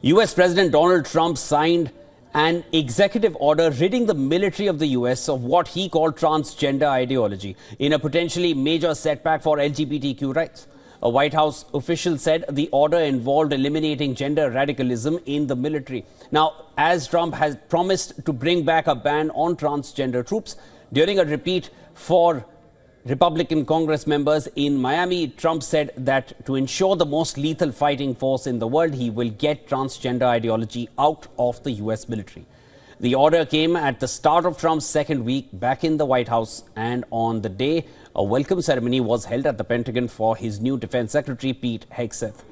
U.S. President Donald Trump signed an executive order ridding the military of the U.S. of what he called transgender ideology in a potentially major setback for LGBTQ rights. A White House official said the order involved eliminating gender radicalism in the military. Now, as Trump has promised to bring back a ban on transgender troops, during a repeat for Republican Congress members in Miami, Trump said that to ensure the most lethal fighting force in the world, he will get transgender ideology out of the U.S. military. The order came at the start of Trump's second week back in the White House, and on the day, a welcome ceremony was held at the Pentagon for his new Defense Secretary, Pete Hegseth.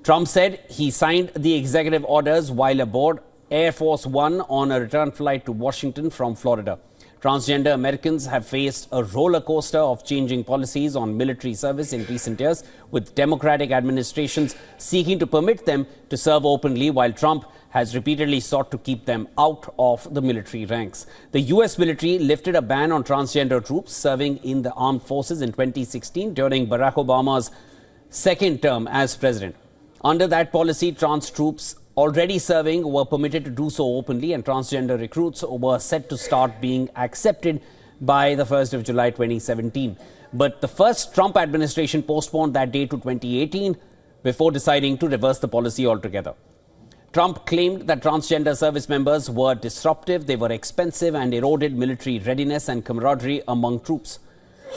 Trump said he signed the executive orders while aboard Air Force One on a return flight to Washington from Florida. Transgender Americans have faced a roller coaster of changing policies on military service in recent years, with Democratic administrations seeking to permit them to serve openly, while Trump has repeatedly sought to keep them out of the military ranks. The U.S. military lifted a ban on transgender troops serving in the armed forces in 2016 during Barack Obama's second term as president. Under that policy, trans troops already serving were permitted to do so openly, and transgender recruits were set to start being accepted by the 1st of July 2017. But the first Trump administration postponed that date to 2018 before deciding to reverse the policy altogether. Trump claimed that transgender service members were disruptive, they were expensive, and eroded military readiness and camaraderie among troops.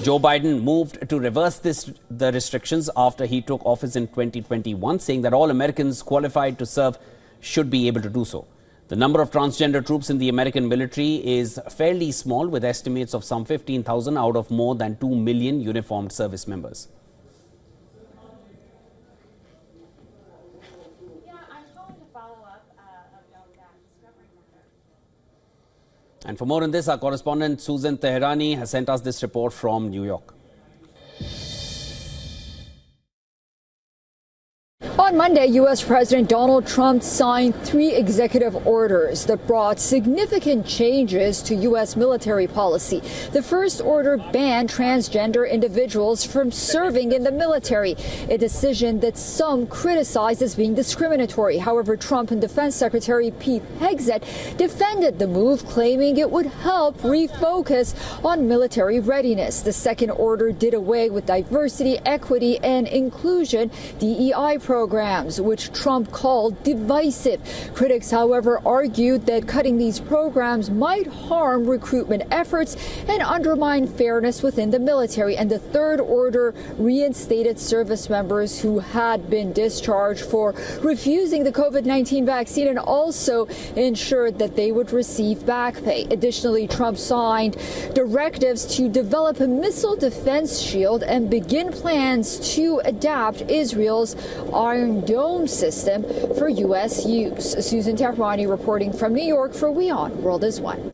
Joe Biden moved to reverse the restrictions after he took office in 2021, saying that all Americans qualified to serve should be able to do so. The number of transgender troops in the American military is fairly small, with estimates of some 15,000 out of more than 2 million uniformed service members. And for more on this, our correspondent Susan Teherani has sent us this report from New York. On Monday, U.S. President Donald Trump signed 3 executive orders that brought significant changes to U.S. military policy. The first order banned transgender individuals from serving in the military, a decision that some criticize as being discriminatory. However, Trump and Defense Secretary Pete Hegseth defended the move, claiming it would help refocus on military readiness. The second order did away with diversity, equity, and inclusion DEI programs, which Trump called divisive. Critics, however, argued that cutting these programs might harm recruitment efforts and undermine fairness within the military. And the third order reinstated service members who had been discharged for refusing the COVID-19 vaccine and also ensured that they would receive back pay. Additionally, Trump signed directives to develop a missile defense shield and begin plans to adapt Israel's Iron Dome system for U.S. use. Susan Teherani reporting from New York for WION World is One.